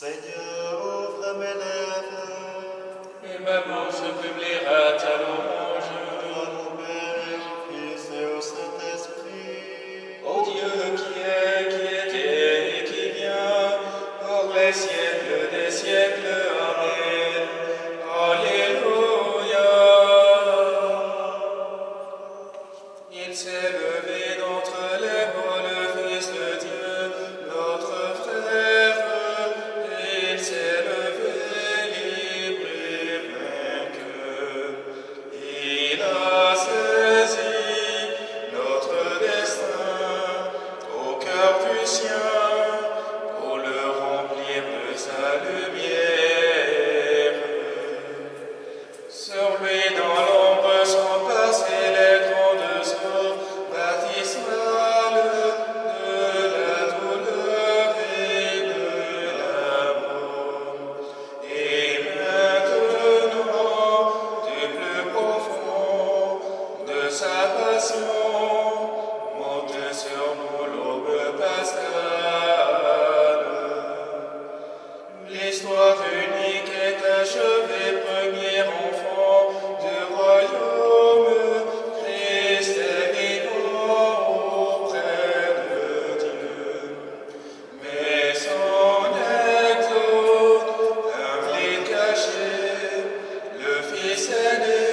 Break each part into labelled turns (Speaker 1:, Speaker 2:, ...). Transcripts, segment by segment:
Speaker 1: Seigneur, ouvre mes lèvres,
Speaker 2: et ma bouche publiera ta louange.
Speaker 1: gloire au Père, au Fils et au Saint-Esprit.
Speaker 2: Ô Dieu qui était et qui vient, pour les siècles des siècles. Amen. Alléluia. Il s'est levé d'entre les morts le Fils de Dieu, notre frère. Il s'est levé libre et vainqueur. Il a saisi notre destin au cœur du sien pour le remplir de sa lumière. Sur lui dans l'ombre sont passées les grandes eaux baptismales de la douleur et de la mort. Et maintenant, du plus profond de sa passion, monte sur nous l'aube pascale. L'histoire unique est achevée, premier enfant du royaume. Christ est vivant auprès de Dieu. Mais son exode, humble et caché, le Fils aîné,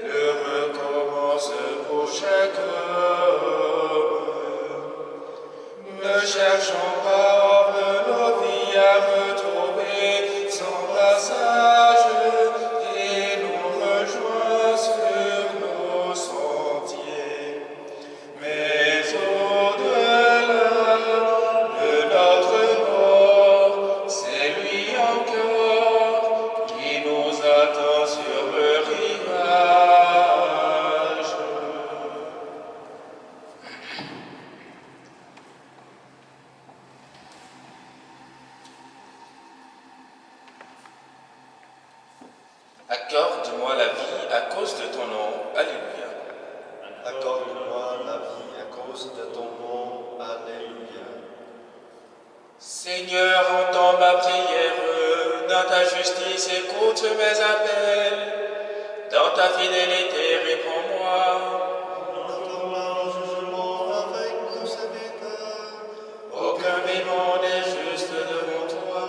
Speaker 2: le recommence pour chaque homme. Ne cherchons pas hors nos vies à retrouver son passage et nous rejoint sur nos sentiers. Mais au-delà de notre mort, c'est lui encore qui nous attend sur le rivage. Accorde-moi la vie à cause de ton nom. Alléluia.
Speaker 1: Accorde-moi la vie à cause de ton nom. Alléluia.
Speaker 2: Seigneur, entends ma prière. Dans ta justice, écoute mes appels. Dans ta fidélité, réponds-moi.
Speaker 1: Entends-moi en jugement avec nos serviteurs.
Speaker 2: Aucun vivant n'est juste devant toi.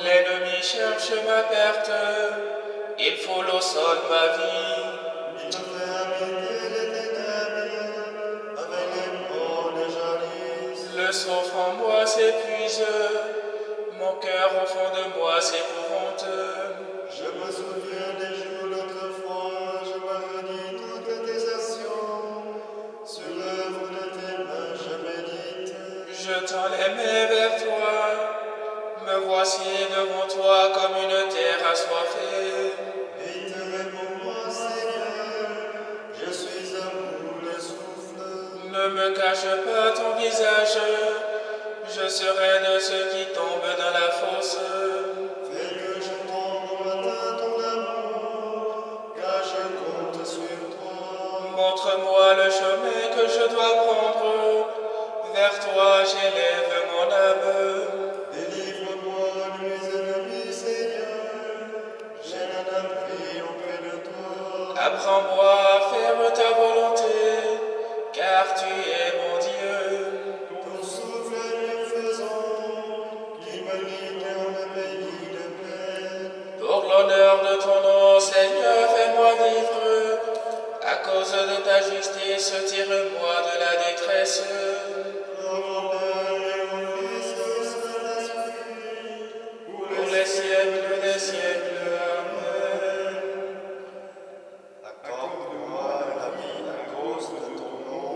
Speaker 2: L'ennemi cherche ma perte. Il foule au sol ma vie.
Speaker 1: Il fait habiter les ténèbres, avec les morts les jalouses.
Speaker 2: Le souffle en moi s'épuise. Mon cœur au fond de moi s'épouvante.
Speaker 1: Je me souviens des jours d'autrefois, je me redis toutes tes actions. Sur l'œuvre de tes mains, je médite.
Speaker 2: Je tends les mains vers toi. Me voici devant toi comme une terre assoiffée.
Speaker 1: Vite réponds-moi, Seigneur, je suis à bout de souffle.
Speaker 2: Ne me cache pas ton visage. Je serai de ceux qui tombent dans la fosse.
Speaker 1: Fais que je tombe au matin ton amour, car je compte sur toi.
Speaker 2: Montre-moi le chemin que je dois prendre. Vers toi j'élève mon âme.
Speaker 1: Délivre-moi de mes ennemis, Seigneur, j'ai un abri auprès de toi.
Speaker 2: Apprends-moi à faire ta volonté, car tu es mon Dieu.
Speaker 1: Ton souffle est bienfaisant, qui me guide dans le pays de paix.
Speaker 2: Pour l'honneur de ton nom, Seigneur, fais-moi vivre. À cause de ta justice, tire-moi de la détresse.
Speaker 1: Gloire au Père et au Fils et au Saint-Esprit,
Speaker 2: Pour les siècles des siècles. Amen.
Speaker 1: Accorde-moi la vie à cause de ton nom.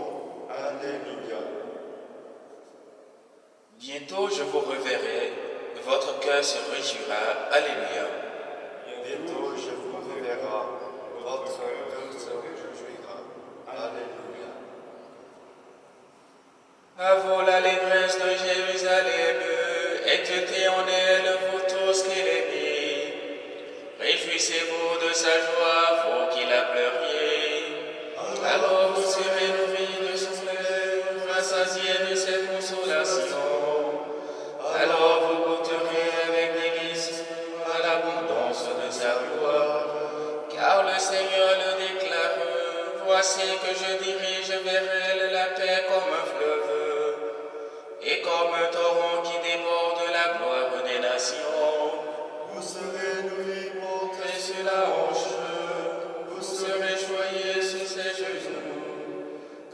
Speaker 1: Alléluia.
Speaker 2: Bientôt je vous reverrai, votre cœur se réjouira. Alléluia.
Speaker 1: Bientôt je vous reverrai, votre cœur se réjouira. Alléluia.
Speaker 2: À vous l'allégresse de Jérusalem, exultez en elle, vous tous qui l'aimez. Réjouissez-vous de sa joie, vous qui la pleuriez. Alors vous serez nourris de son rassasiés de cette consolation. Alors vous goûterez avec pensée que je dirige vers elle la paix comme un fleuve, et comme un torrent qui déborde la gloire des nations.
Speaker 1: Vous serez nourris pour
Speaker 2: Et sur la hanche, vous serez choyés sur ses genoux,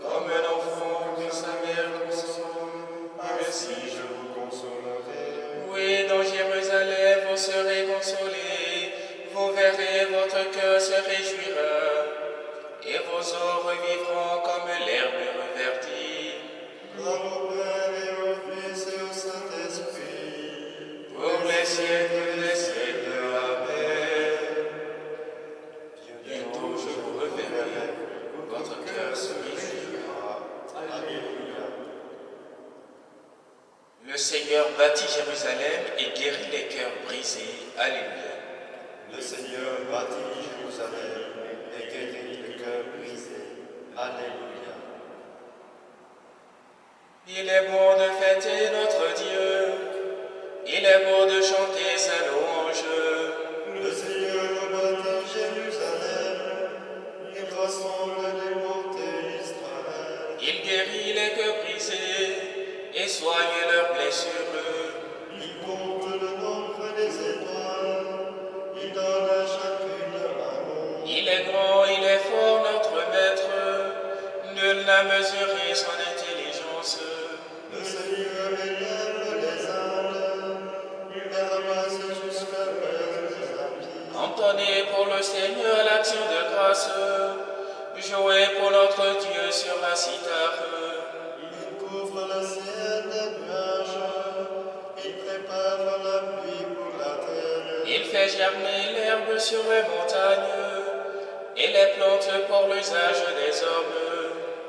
Speaker 2: comme un enfant que sa mère console.
Speaker 1: ainsi je vous consolerai.
Speaker 2: Oui, dans Jérusalem, vous serez consolés, vous verrez, votre cœur se réjouira, et vos eaux revivront comme l'herbe reverdie.
Speaker 1: Gloire au Père et au Fils et au Saint-Esprit.
Speaker 2: Pour les siècles des siècles, Amen. Bientôt je vous reverrai, votre cœur se réjouira.
Speaker 1: Alléluia.
Speaker 2: Le Seigneur bâtit Jérusalem et guérit les cœurs brisés. Alléluia.
Speaker 1: Le Seigneur bâtit Jérusalem et guérit les cœurs brisés. Alléluia.
Speaker 2: Il est bon de fêter notre Dieu. Il est bon de chanter sa louange.
Speaker 1: Le Seigneur bâtit Jérusalem, il rassemble les mortels d'Israël.
Speaker 2: Il guérit les cœurs brisés et soigne leurs blessures.
Speaker 1: Il compte le nombre des étoiles, il donne à chacune un nom.
Speaker 2: Il est grand, il est fort, notre Maître. Nul n'a mesuré son intelligence.
Speaker 1: Le Seigneur élève les ânes, il les ramasse jusqu'à faire des habits.
Speaker 2: Entonnez pour le Seigneur l'action de grâce. Jouez pour notre Dieu sur la cithare.
Speaker 1: Il couvre le ciel des nuages, il prépare la pluie pour la terre.
Speaker 2: Il fait germer l'herbe sur les montagnes et les plantes pour l'usage des hommes.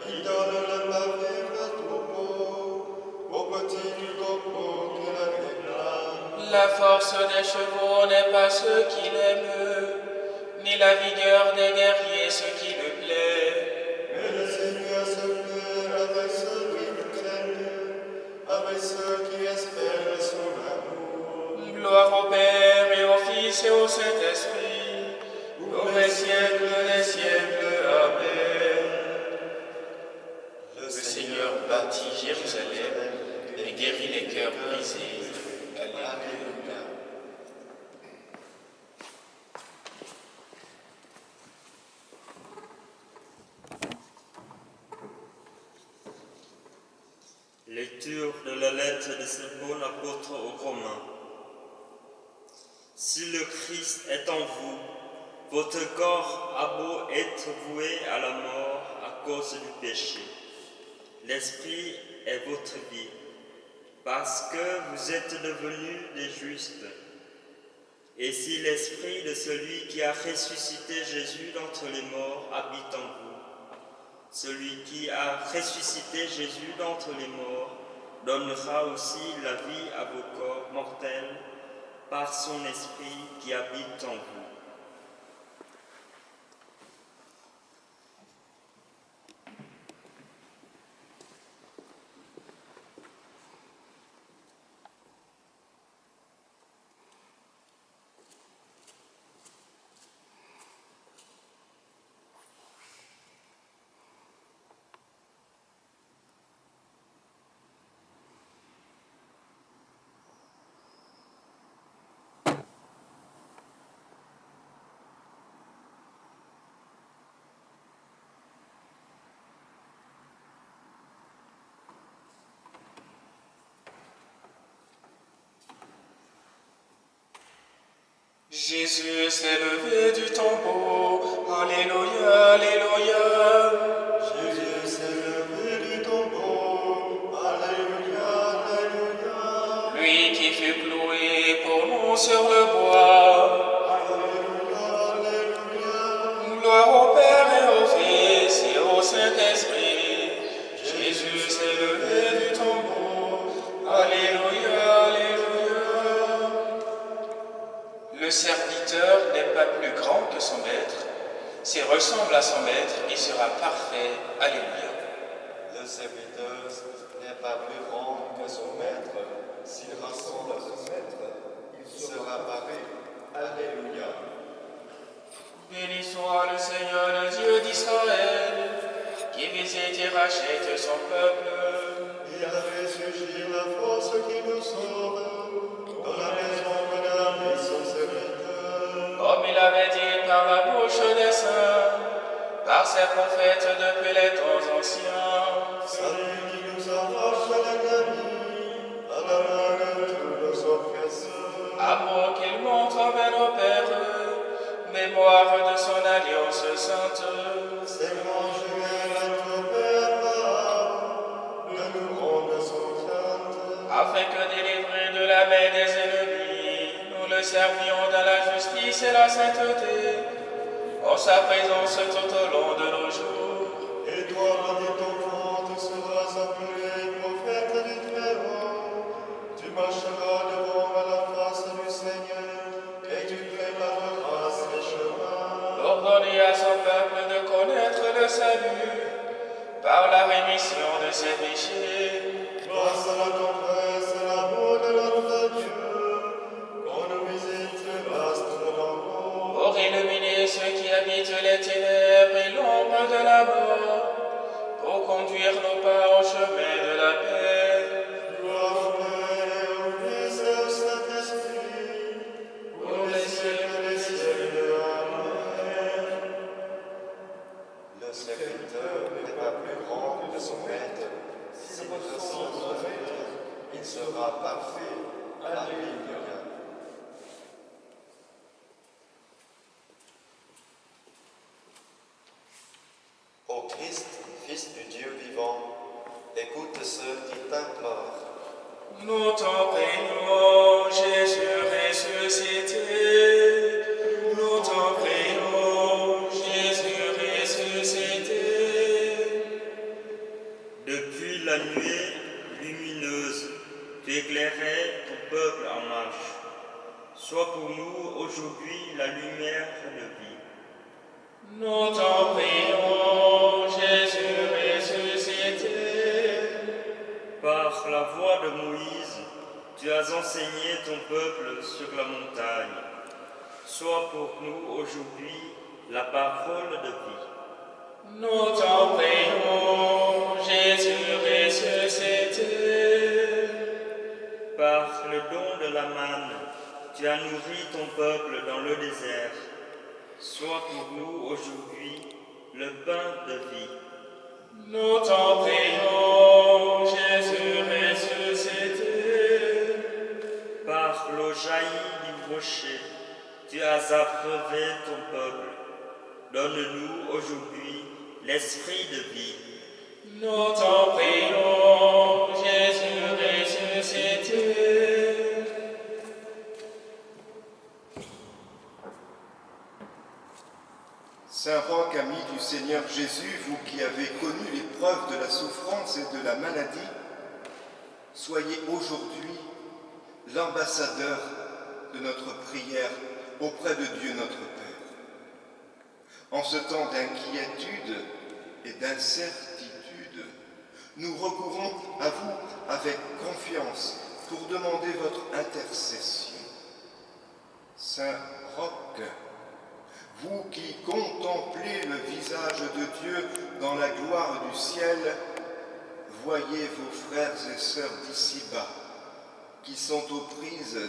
Speaker 1: Il donne le pavé au troupeau, au petit du copeau qui le réclame.
Speaker 2: La force des chevaux n'est pas ce qui l'aiment, ni la vigueur des guerriers ce qui lui plaît.
Speaker 1: Mais le Seigneur se plaît avec ceux qui le craignent, avec ceux qui espèrent son amour.
Speaker 2: Gloire au Père et au Fils et au Saint-Esprit, pour les siècles des siècles. Amen. Le Seigneur bâtit Jérusalem et guérit les cœurs brisés. Alléluia.
Speaker 3: Lecture de la lettre de Saint Paul apôtre aux Romains. Si le Christ est en vous, votre corps a beau être voué à la mort à cause du péché. L'Esprit est votre vie, parce que vous êtes devenus des justes. Et si l'Esprit de celui qui a ressuscité Jésus d'entre les morts habite en vous, celui qui a ressuscité Jésus d'entre les morts donnera aussi la vie à vos corps mortels par son Esprit qui habite en vous.
Speaker 2: Jésus s'est levé du tombeau. Alléluia, alléluia.
Speaker 1: Jésus s'est levé du tombeau, alléluia, alléluia.
Speaker 2: Lui qui fut cloué pour nous sur le bois.
Speaker 1: Alléluia, alléluia.
Speaker 2: Gloire au Père et au Fils et au Saint-Esprit. Jésus s'est levé du tombeau. Alléluia, alléluia. Le serviteur n'est pas plus grand que son maître. S'il ressemble à son maître, il sera parfait. Alléluia.
Speaker 1: Le serviteur n'est pas plus grand que son maître. S'il ressemble à son maître, il sera parfait. Alléluia.
Speaker 2: Béni soit le Seigneur, le Dieu d'Israël, qui visite et rachète son peuple.
Speaker 1: Il a fait surgir la force qui nous sauve, dans la maison de la vie son serviteur.
Speaker 2: Comme il avait dit par la bouche des saints, par ses prophètes depuis les temps anciens.
Speaker 1: Salut qui nous arrache l'ennemi, à la main de tous nos oppresseurs.
Speaker 2: Amour qu'il montre envers nos pères, mémoire de son alliance sainte.
Speaker 1: C'est grand Joël à ton Père, de nous rendre son crainte.
Speaker 2: Afin que délivrés de la main des ennemis, nous le servions dans la justice et la sainteté, en sa présence tout au long de nos jours.
Speaker 1: Et toi, bâti ton compte, seras appelé prophète du Très-Haut. Tu marcheras devant à la face du Seigneur, et tu prépareras ses chemins.
Speaker 2: Ordonner à son peuple de connaître le salut par la rémission de ses péchés.
Speaker 1: Grâce à la tendresse et l'amour de notre Dieu, qu'on nous visite vaste de l'amour.
Speaker 2: Pour illuminer ceux qui habitent les ténèbres et l'ombre de la mort, pour conduire nos pas au chemin de la paix.
Speaker 1: Gloire au Père et au Fils et au Saint-Esprit, pour les siècles des siècles. Amen.
Speaker 4: Le serviteur n'est pas plus grand que son maître. S'il veut son maître, il sera parfait. Alléluia. Ô Christ, Fils du Dieu vivant, écoute ceux qui t'implorent.
Speaker 2: Nous t'en prions, Jésus ressuscité. Nous t'en prions, Jésus ressuscité.
Speaker 3: Depuis la nuée lumineuse, tu éclairais ton peuple en marche. Sois pour nous aujourd'hui la lumière de vie.
Speaker 2: Nous t'en prions, Jésus ressuscité.
Speaker 3: Par la voix de Moïse, tu as enseigné ton peuple sur la montagne. Sois pour nous aujourd'hui la parole de vie.
Speaker 2: Nous t'en prions, Jésus ressuscité.
Speaker 3: Par le don de la manne, tu as nourri ton peuple dans le désert. Sois pour nous aujourd'hui le pain de vie.
Speaker 2: Nous t'en prions, Jésus ressuscité.
Speaker 3: Par l'eau jaillie du rocher, tu as abreuvé ton peuple. Donne-nous aujourd'hui l'esprit de vie.
Speaker 2: Nous t'en prions, Jésus ressuscité.
Speaker 5: Saint Roch, ami du Seigneur Jésus, vous qui avez connu l'épreuve de la souffrance et de la maladie, soyez aujourd'hui l'ambassadeur de notre prière auprès de Dieu notre Père. En ce temps d'inquiétude et d'incertitude, nous recourons à vous avec confiance pour demander votre intercession. Saint Roch, vous qui contemplez le visage de Dieu dans la gloire du ciel, voyez vos frères et sœurs d'ici-bas qui sont aux prises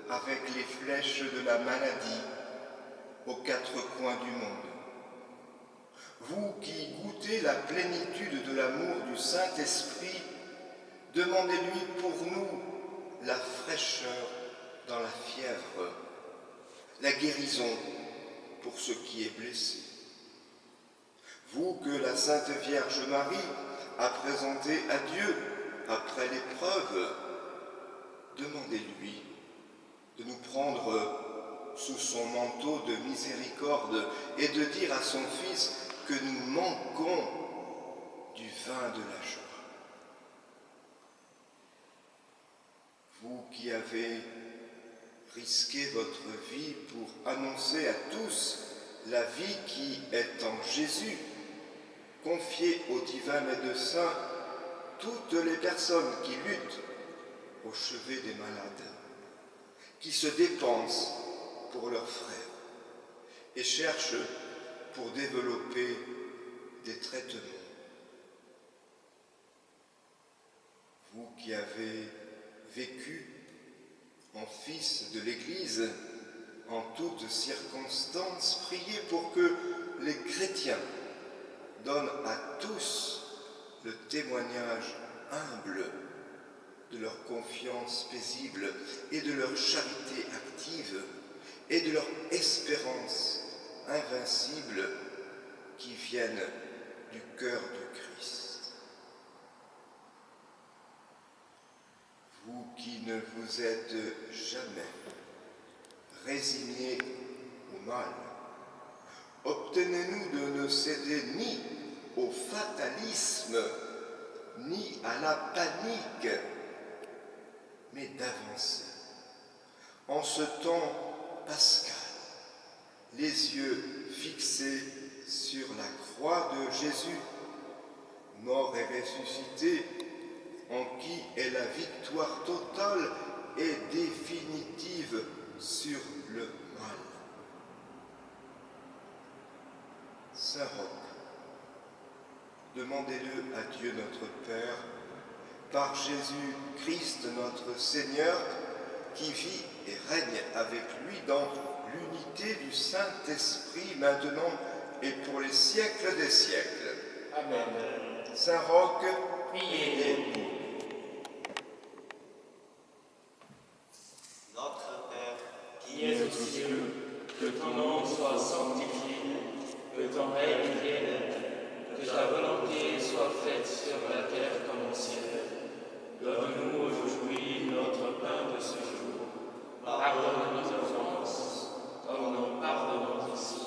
Speaker 5: avec les flèches de la maladie aux quatre coins du monde. Vous qui goûtez la plénitude de l'amour du Saint-Esprit, demandez-lui pour nous la fraîcheur dans la fièvre, la guérison pour ce qui est blessé. Vous que la Sainte Vierge Marie a présenté à Dieu après l'épreuve, demandez-lui de nous prendre sous son manteau de miséricorde et de dire à son Fils que nous manquons du vin de la joie. Vous qui avez risqué votre vie pour annoncer à tous la vie qui est en Jésus, confiez au divin médecin toutes les personnes qui luttent au chevet des malades, qui se dépensent pour leurs frères et cherchent pour développer des traitements. vous qui avez vécu en fils de l'Église, en toutes circonstances, priez pour que les chrétiens donnent à tous le témoignage humble de leur confiance paisible et de leur charité active et de leur espérance invincible qui viennent du cœur de Christ. Vous qui ne vous êtes jamais résignés au mal, obtenez-nous de ne céder ni au fatalisme, ni à la panique, mais d'avancer en ce temps pascal, les yeux fixés sur la croix de Jésus, mort et ressuscité, en qui est la victoire totale et définitive sur le mal. Saint Roch, demandez-le à Dieu notre Père, par Jésus-Christ notre Seigneur, qui vit et règne avec lui dans l'unité du Saint-Esprit, maintenant et pour les siècles des siècles.
Speaker 2: Amen.
Speaker 5: Saint Roch,
Speaker 2: Priez pour nous.
Speaker 4: Notre Père,
Speaker 2: Qui es aux cieux, que ton nom soit sanctifié, que ton règne vienne, que ta volonté soit faite sur la terre comme au ciel. Donne-nous aujourd'hui notre pain de ce jour. Pardonne nos offenses, comme nous pardonnons aussi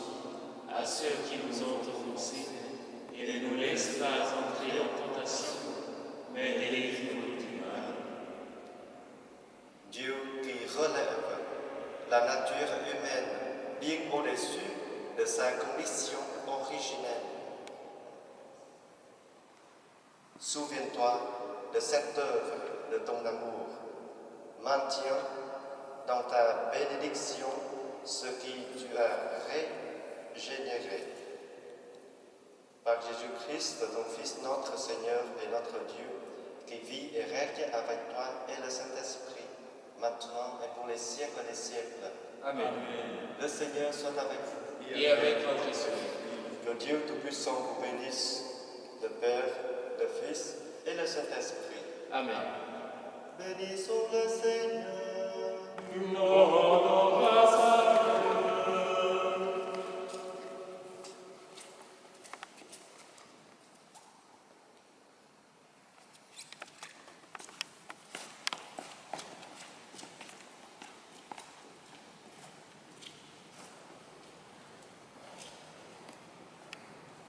Speaker 2: à ceux qui nous ont offensés. Et ne nous laisse pas entrer en tentation, mais délivre-nous du mal.
Speaker 4: Dieu qui relève la nature humaine bien au-dessus de sa condition originelle. Souviens-toi de cette œuvre de ton amour. Maintiens dans ta bénédiction ce qui tu as régénéré. Par Jésus-Christ, ton Fils, notre Seigneur et notre Dieu, qui vit et règne avec toi et le Saint-Esprit, maintenant et pour les siècles des siècles.
Speaker 2: Amen.
Speaker 4: Le Seigneur soit avec vous.
Speaker 2: Et avec votre esprit.
Speaker 4: Que Dieu Tout-Puissant vous bénisse, le Père, le Fils et le Saint-Esprit.
Speaker 2: Amen.
Speaker 4: Bénissons le Seigneur.
Speaker 2: Nous rendons grâce